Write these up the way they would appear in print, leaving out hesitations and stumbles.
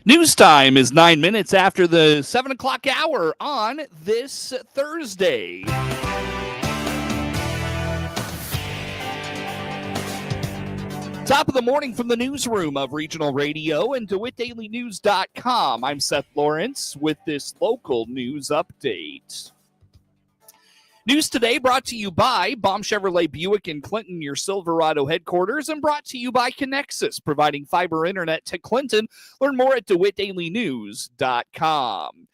News time is 9 minutes after the 7 o'clock hour on this Thursday. Top of the morning from the newsroom of Regional Radio and DeWittDailyNews.com. I'm Seth Lawrence with this local news update. News today brought to you by Baum Chevrolet Buick in Clinton, your Silverado headquarters, and brought to you by Connexus, providing fiber internet to Clinton. Learn more at DeWittDailyNews.com.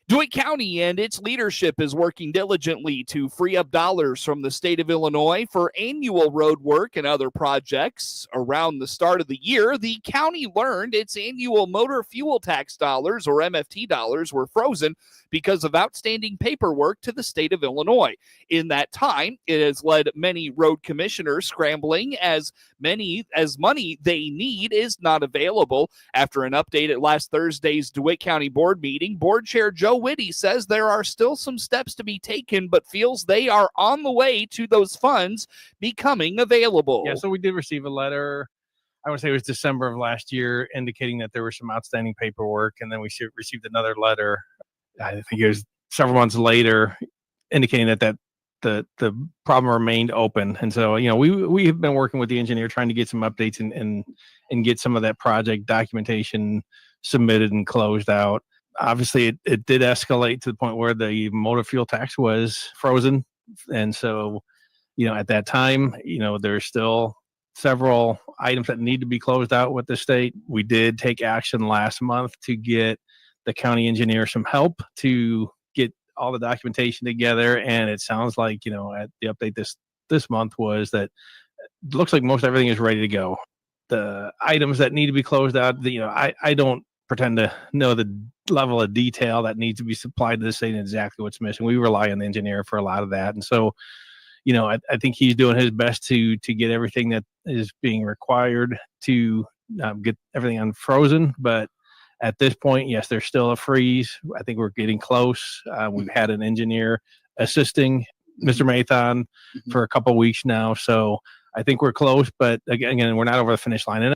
DeWitt County and its leadership is working diligently to free up dollars from the state of Illinois for annual road work and other projects. Around the start of the year, the county learned its annual motor fuel tax dollars, or MFT dollars, were frozen because of outstanding paperwork to the state of Illinois. In that time, it has led many road commissioners scrambling as money they need is not available. After an update at last Thursday's DeWitt County Board meeting, Board Chair Joe Whitty says there are still some steps to be taken, but feels they are on the way to those funds becoming available. Yeah, so we did receive a letter, I would say it was December of last year, indicating that there was some outstanding paperwork, and then we received another letter, I think it was several months later, indicating that the problem remained open. And so, we have been working with the engineer trying to get some updates and get some of that project documentation submitted and closed out. Obviously, it did escalate to the point where the motor fuel tax was frozen. And so, at that time, there's still several items that need to be closed out with the state. We did take action last month to get the county engineer some help to get all the documentation together. And it sounds like, at the update this month was that it looks like most everything is ready to go. The items that need to be closed out, I don't pretend to know the level of detail that needs to be supplied to the state and exactly what's missing. We rely on the engineer for a lot of that. And so, I think he's doing his best to get everything that is being required to get everything unfrozen. But at this point, yes, there's still a freeze. I think we're getting close. We've had an engineer assisting Mr. Mathon for a couple of weeks now. So I think we're close, but again, we're not over the finish line.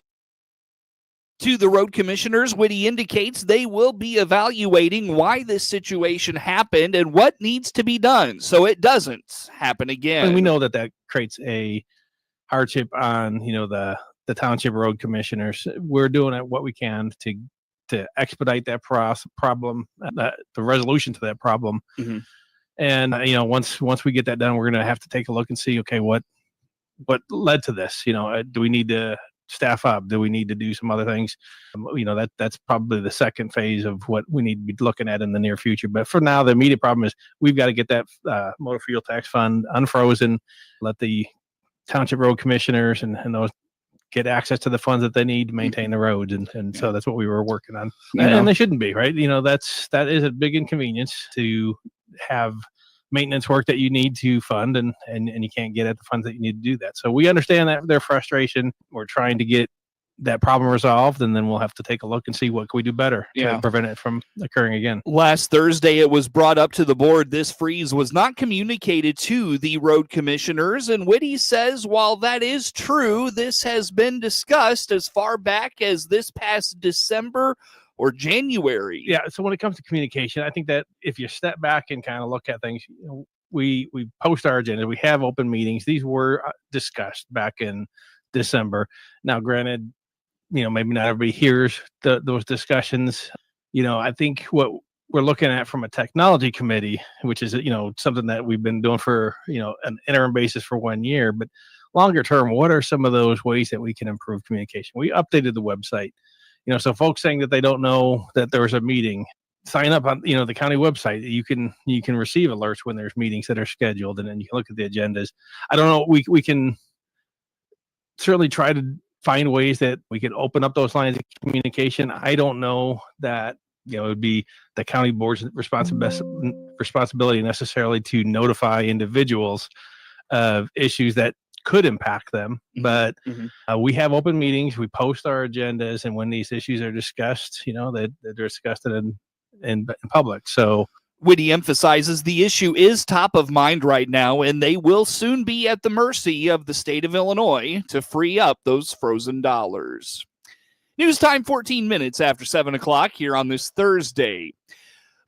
To the road commissioners, Whitty indicates they will be evaluating why this situation happened and what needs to be done so it doesn't happen again. And we know that creates a hardship on, the township road commissioners. We're doing what we can to expedite that problem, the resolution to that problem. Mm-hmm. And, once we get that done, we're going to have to take a look and see, okay, what led to this? Do we need to staff up? Do we need to do some other things? That's probably the second phase of what we need to be looking at in the near future. But for now, the immediate problem is we've got to get that motor fuel tax fund unfrozen, let the township road commissioners and those get access to the funds that they need to maintain the roads. And so that's what we were working on. And they shouldn't be, right? That is a big inconvenience to have maintenance work that you need to fund and you can't get at the funds that you need to do that. So we understand that their frustration. We're trying to get that problem resolved, and then we'll have to take a look and see what can we do better to prevent it from occurring again. Last Thursday, it was brought up to the board this freeze was not communicated to the road commissioners, and Whitty says while that is true, this has been discussed as far back as this past December or January. Yeah, so when it comes to communication, I think that if you step back and kind of look at things, we post our agenda, we have open meetings. These were discussed back in December. Now, granted, maybe not everybody hears those discussions. I think what we're looking at from a technology committee, which is, something that we've been doing for, an interim basis for 1 year, but longer term, what are some of those ways that we can improve communication? We updated the website. So folks saying that they don't know that there was a meeting, sign up on, the county website. You can receive alerts when there's meetings that are scheduled, and then you can look at the agendas. I don't know. We can certainly try to find ways that we can open up those lines of communication. I don't know that, it would be the county board's responsibility necessarily to notify individuals of issues that could impact them, but we have open meetings. We post our agendas, and when these issues are discussed, they're discussed in public. So Whitty emphasizes the issue is top of mind right now, and they will soon be at the mercy of the state of Illinois to free up those frozen dollars. News time 14 minutes after 7 o'clock here on this Thursday.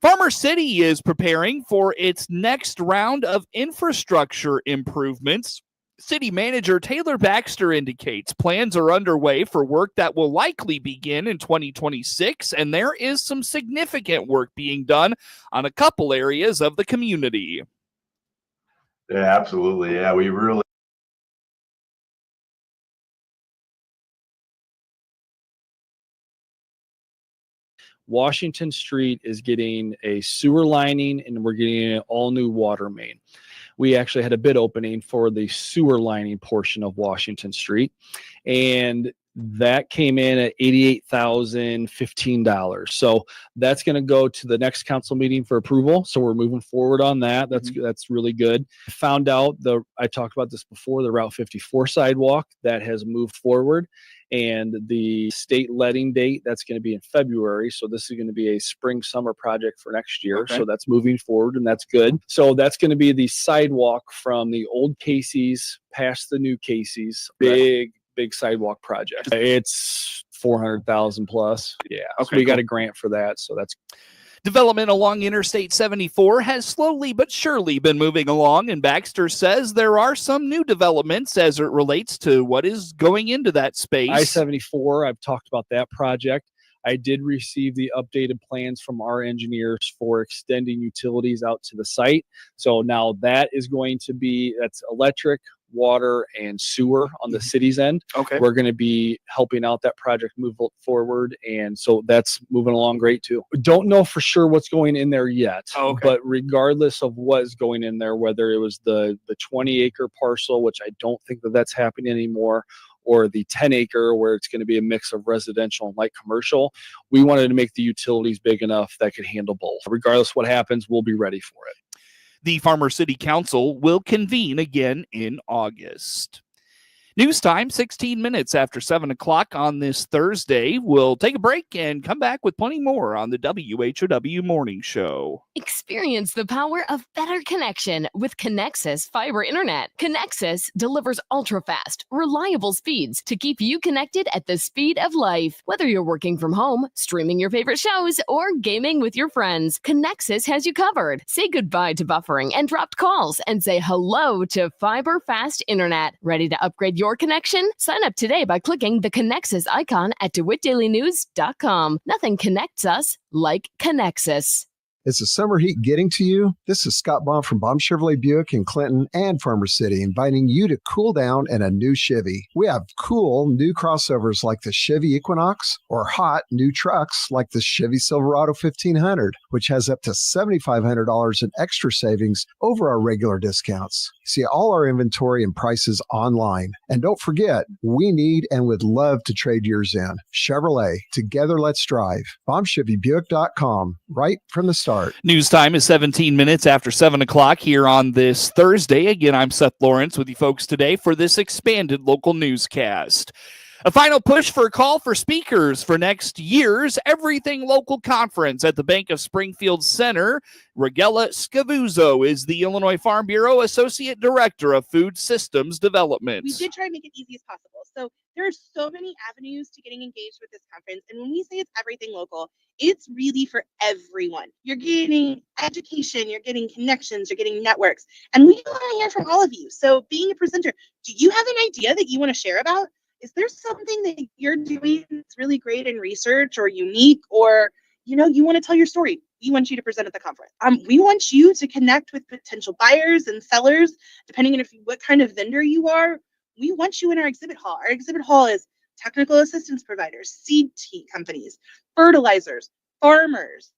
Farmer City is preparing for its next round of infrastructure improvements. City Manager Taylor Baxter indicates plans are underway for work that will likely begin in 2026, and there is some significant work being done on a couple areas of the community. Yeah, absolutely. Yeah, we really Washington Street is getting a sewer lining, and we're getting an all new water main. We actually had a bid opening for the sewer lining portion of Washington Street, and that came in at $88,015. So that's going to go to the next council meeting for approval. So we're moving forward on that. That's really good. Found out I talked about this before, the Route 54 sidewalk that has moved forward, and the state letting date, that's going to be in February. So this is going to be a spring summer project for next year. Okay. So that's moving forward, and that's good. So that's going to be the sidewalk from the old Casey's past the new Casey's. Big sidewalk project. It's 400,000 plus. Yeah. Okay, So we got cool. a grant for that. So that's Development along Interstate 74 has slowly but surely been moving along, and Baxter says there are some new developments as it relates to what is going into that space. I-74. I've talked about that project. I did receive the updated plans from our engineers for extending utilities out to the site. So now that's electric, water, and sewer on the city's end. Okay. We're going to be helping out that project move forward, and so that's moving along great too. Don't know for sure what's going in there yet, but regardless of what's going in there, whether it was the 20-acre parcel, which I don't think that's happening anymore, or the 10-acre where it's going to be a mix of residential and light commercial, we wanted to make the utilities big enough that could handle both. Regardless of what happens, we'll be ready for it. The Farmer City Council will convene again in August. News time, 16 minutes after 7 o'clock on this Thursday. We'll take a break and come back with plenty more on the WHOW Morning Show. Experience the power of better connection with Connexus Fiber Internet. Connexus delivers ultra-fast, reliable speeds to keep you connected at the speed of life. Whether you're working from home, streaming your favorite shows, or gaming with your friends, Connexus has you covered. Say goodbye to buffering and dropped calls and say hello to Fiber Fast Internet. Ready to upgrade your connection? Sign up today by clicking the Connexus icon at DeWittDailyNews.com. Nothing connects us like Connexus. Is the summer heat getting to you? This is Scott Baum from Baum Chevrolet Buick in Clinton and Farmer City, inviting you to cool down in a new Chevy. We have cool new crossovers like the Chevy Equinox, or hot new trucks like the Chevy Silverado 1500, which has up to $7,500 in extra savings over our regular discounts. See all our inventory and prices online. And don't forget, we need and would love to trade yours in. Chevrolet, together let's drive. BaumChevyBuick.com, right from the start. News time is 17 minutes after 7 o'clock here on this Thursday. Again, I'm Seth Lawrence with you folks today for this expanded local newscast. A final push for a call for speakers for next year's Everything Local Conference at the Bank of Springfield Center. Regella Scavuzzo is the Illinois Farm Bureau Associate Director of Food Systems Development. We did try to make it easy as possible. So there are so many avenues to getting engaged with this conference. And when we say it's everything local, it's really for everyone. You're getting education, you're getting connections, you're getting networks. And we want to hear from all of you. So being a presenter, do you have an idea that you want to share about? Is there something that you're doing that's really great in research or unique, or you want to tell your story? We want you to present at the conference. We want you to connect with potential buyers and sellers, depending on what kind of vendor you are. We want you in our exhibit hall. Our exhibit hall is technical assistance providers, seed companies, fertilizers, farmers,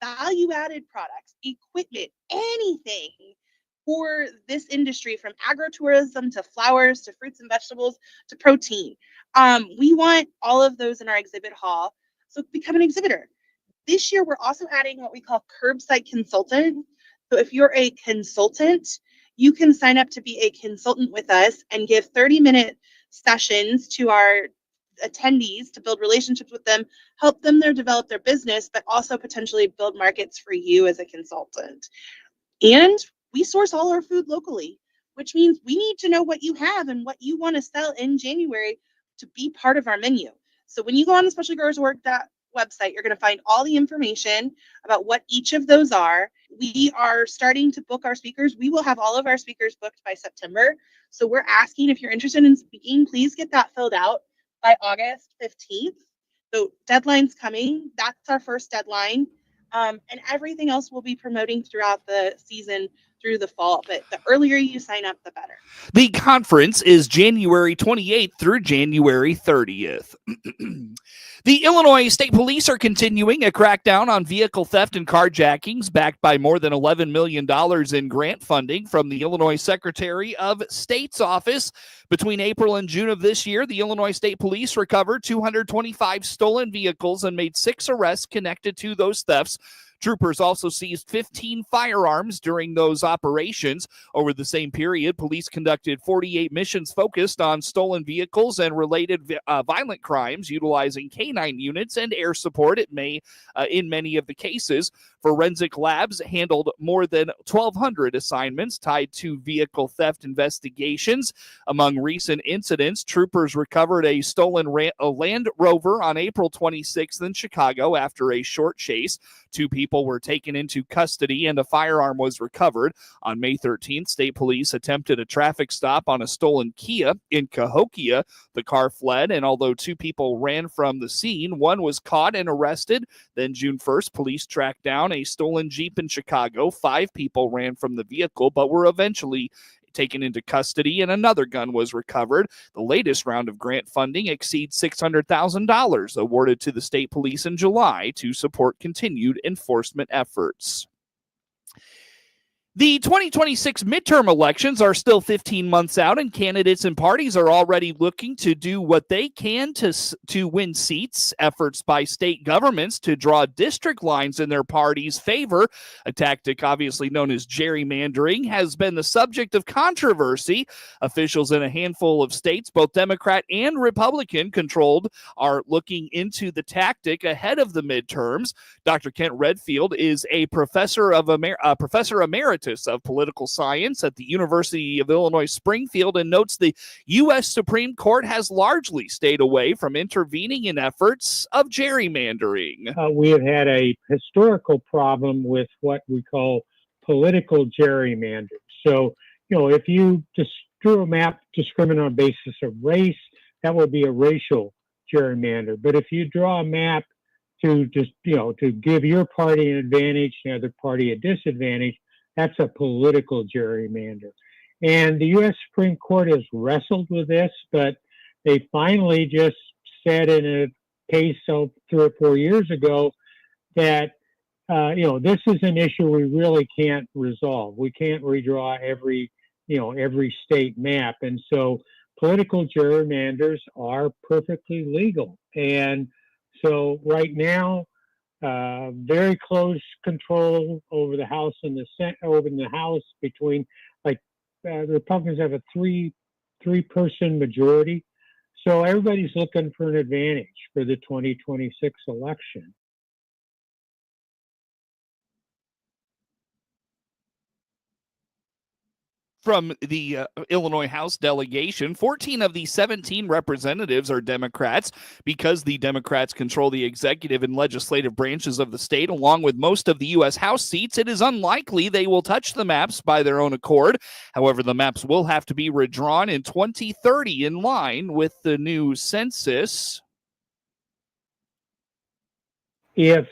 value-added products, equipment, anything for this industry, from agritourism to flowers to fruits and vegetables to protein. We want all of those in our exhibit hall. So become an exhibitor. This year, we're also adding what we call curbside consultant. So if you're a consultant, you can sign up to be a consultant with us and give 30-minute sessions to our attendees to build relationships with them, help them develop their business, but also potentially build markets for you as a consultant. And we source all our food locally, which means we need to know what you have and what you want to sell in January to be part of our menu. So when you go on the Special Growers Work website, you're going to find all the information about what each of those are. We are starting to book our speakers. We will have all of our speakers booked by September. So we're asking, if you're interested in speaking, please get that filled out by August 15th. So deadline's coming. That's our first deadline. And everything else we'll be promoting throughout the season through the fall. But the earlier you sign up, the better. The conference is January 28th through January 30th. The Illinois State Police are continuing a crackdown on vehicle theft and carjackings, backed by more than $11 million in grant funding from the Illinois Secretary of State's office. Between April and June of this year, the Illinois State Police recovered 225 stolen vehicles and made 6 arrests connected to those thefts. Troopers also seized 15 firearms during those operations. Over the same period, police conducted 48 missions focused on stolen vehicles and related violent crimes, utilizing K-9 units and air support in many of the cases. Forensic labs handled more than 1,200 assignments tied to vehicle theft investigations. Among recent incidents, troopers recovered a stolen Land Rover on April 26th in Chicago after a short chase. 2 people were taken into custody and a firearm was recovered. On May 13th, state police attempted a traffic stop on a stolen Kia in Cahokia. The car fled, and although 2 people ran from the scene, 1 was caught and arrested. Then June 1st, police tracked down a stolen Jeep in Chicago. 5 people ran from the vehicle, but were eventually taken into custody, and another gun was recovered. The latest round of grant funding exceeds $600,000 awarded to the state police in July to support continued enforcement efforts. The 2026 midterm elections are still 15 months out, and candidates and parties are already looking to do what they can to win seats. Efforts by state governments to draw district lines in their party's favor, a tactic obviously known as gerrymandering, has been the subject of controversy. Officials in a handful of states, both Democrat and Republican controlled, are looking into the tactic ahead of the midterms. Dr. Kent Redfield is a professor emeritus of political science at the University of Illinois Springfield, and notes the U.S. Supreme Court has largely stayed away from intervening in efforts of gerrymandering. We have had a historical problem with what we call political gerrymandering. So, if you just drew a map discriminating on the basis of race, that would be a racial gerrymander. But if you draw a map to just, to give your party an advantage and the other party a disadvantage, that's a political gerrymander. And the U.S. Supreme Court has wrestled with this, but they finally just said in a case of 3 or 4 years ago that, this is an issue we really can't resolve. We can't redraw every state map. And so political gerrymanders are perfectly legal. And so right now, very close control over the House and the Senate, over in the House between, the Republicans have a three-person majority. So everybody's looking for an advantage for the 2026 election. From the Illinois House delegation, 14 of the 17 representatives are Democrats. Because the Democrats control the executive and legislative branches of the state, along with most of the U.S. House seats, it is unlikely they will touch the maps by their own accord. However, the maps will have to be redrawn in 2030 in line with the new census. If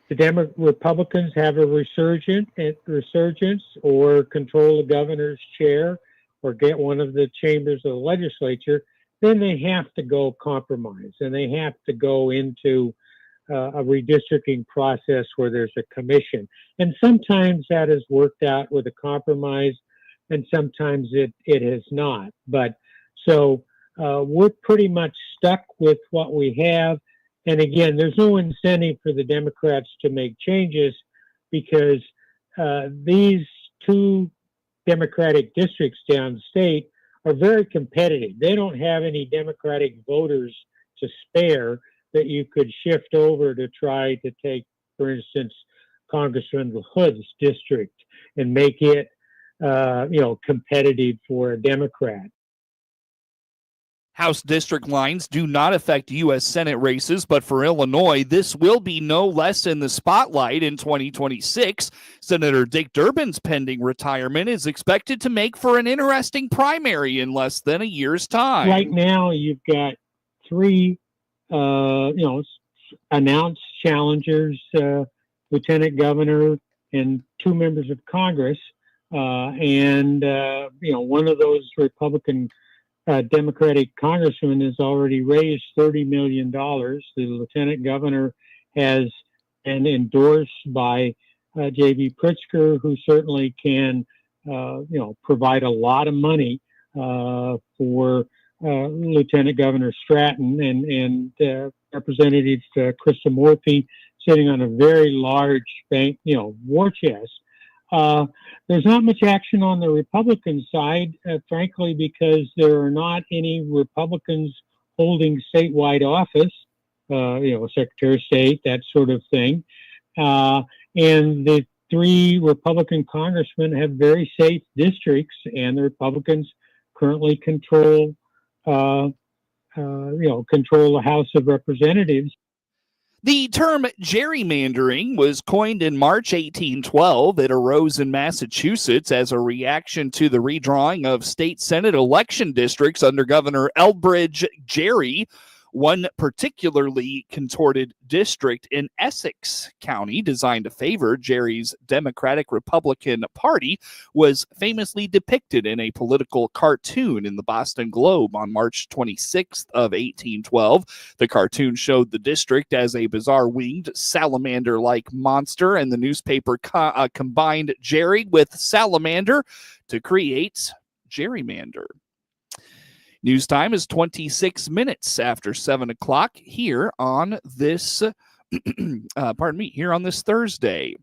the Republicans have a resurgence or control the governor's chair or get one of the chambers of the legislature, then they have to go compromise and they have to go into a redistricting process where there's a commission. And sometimes that has worked out with a compromise and sometimes it has not. But so we're pretty much stuck with what we have. And again, there's no incentive for the Democrats to make changes because these 2 Democratic districts downstate are very competitive. They don't have any Democratic voters to spare that you could shift over to try to take, for instance, Congressman Hood's district and make it, competitive for a Democrat. House district lines do not affect U.S. Senate races, but for Illinois, this will be no less in the spotlight in 2026. Senator Dick Durbin's pending retirement is expected to make for an interesting primary in less than a year's time. Right now, you've got three, announced challengers, lieutenant governor and two members of Congress. One of those Republican Democratic congressman has already raised $30 million. The lieutenant governor has been endorsed by J.B. Pritzker, who certainly can, provide a lot of money for Lieutenant Governor Stratton and Representative Krishnamurthy sitting on a very large bank, war chest. There's not much action on the Republican side, frankly, because there are not any Republicans holding statewide office, Secretary of State, that sort of thing. And the three Republican congressmen have very safe districts, and the Republicans currently control the House of Representatives. The term gerrymandering was coined in March 1812. It arose in Massachusetts as a reaction to the redrawing of state Senate election districts under Governor Elbridge Gerry. One particularly contorted district in Essex County, designed to favor Gerry's Democratic Republican Party, was famously depicted in a political cartoon in the Boston Globe on March 26th of 1812. The cartoon showed the district as a bizarre winged salamander-like monster, and the newspaper combined Gerry with salamander to create gerrymander. News time is 26 minutes after 7 o'clock here on this, here on this Thursday.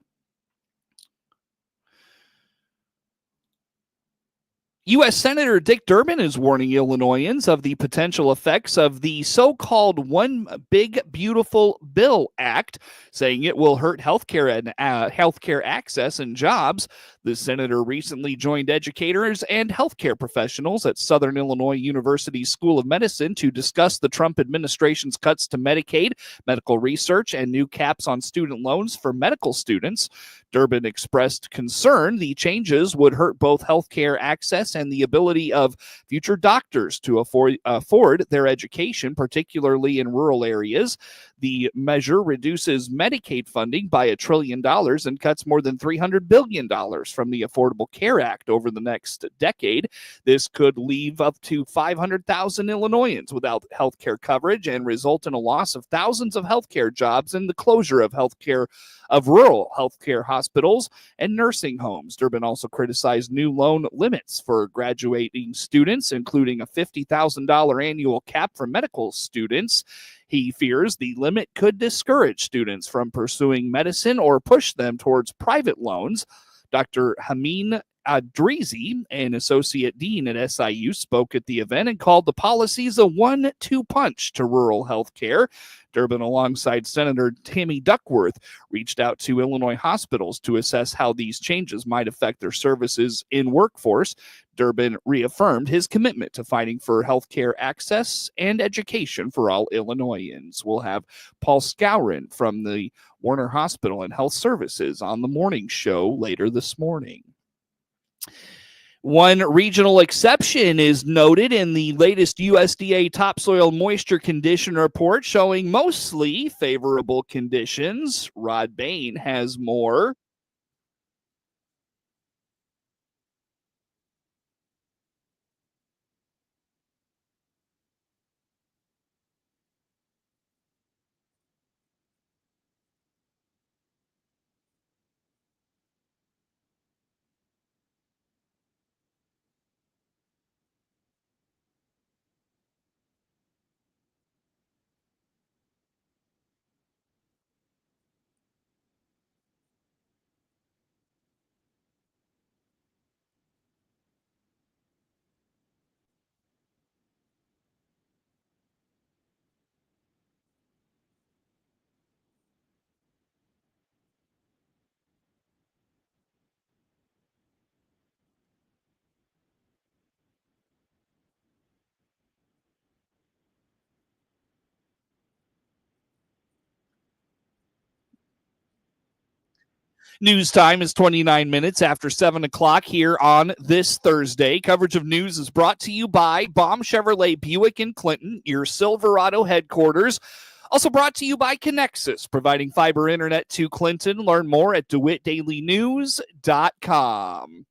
U.S. Senator Dick Durbin is warning Illinoisans of the potential effects of the so-called One Big Beautiful Bill Act, saying it will hurt healthcare and healthcare access and jobs. The senator recently joined educators and healthcare professionals at Southern Illinois University School of Medicine to discuss the Trump administration's cuts to Medicaid, medical research, and new caps on student loans for medical students. Durbin expressed concern the changes would hurt both healthcare access and the ability of future doctors to afford their education, particularly in rural areas. The measure reduces Medicaid funding by $1 trillion and cuts more than $300 billion from the Affordable Care Act over the next decade. This could leave up to 500,000 Illinoisans without health care coverage and result in a loss of thousands of healthcare jobs and the closure of rural healthcare hospitals and nursing homes. Durbin also criticized new loan limits for graduating students, including a $50,000 annual cap for medical students. He fears the limit could discourage students from pursuing medicine or push them towards private loans. Dr. Hameen Adrizi, an associate dean at SIU, spoke at the event and called the policies a 1-2 punch to rural health care. Durbin, alongside Senator Tammy Duckworth, reached out to Illinois hospitals to assess how these changes might affect their services in workforce. Durbin reaffirmed his commitment to fighting for health care access and education for all Illinoisans. We'll have Paul Skowron from the Warner Hospital and Health Services on the morning show later this morning. One regional exception is noted in the latest USDA topsoil moisture condition report, showing mostly favorable conditions. Rod Bain has more. News time is 29 minutes after 7 o'clock here on this Thursday. Coverage of news is brought to you by Baum Chevrolet Buick in Clinton, your Silverado headquarters. Also brought to you by Connexus, providing fiber internet to Clinton. Learn more at DeWittDailyNews.com.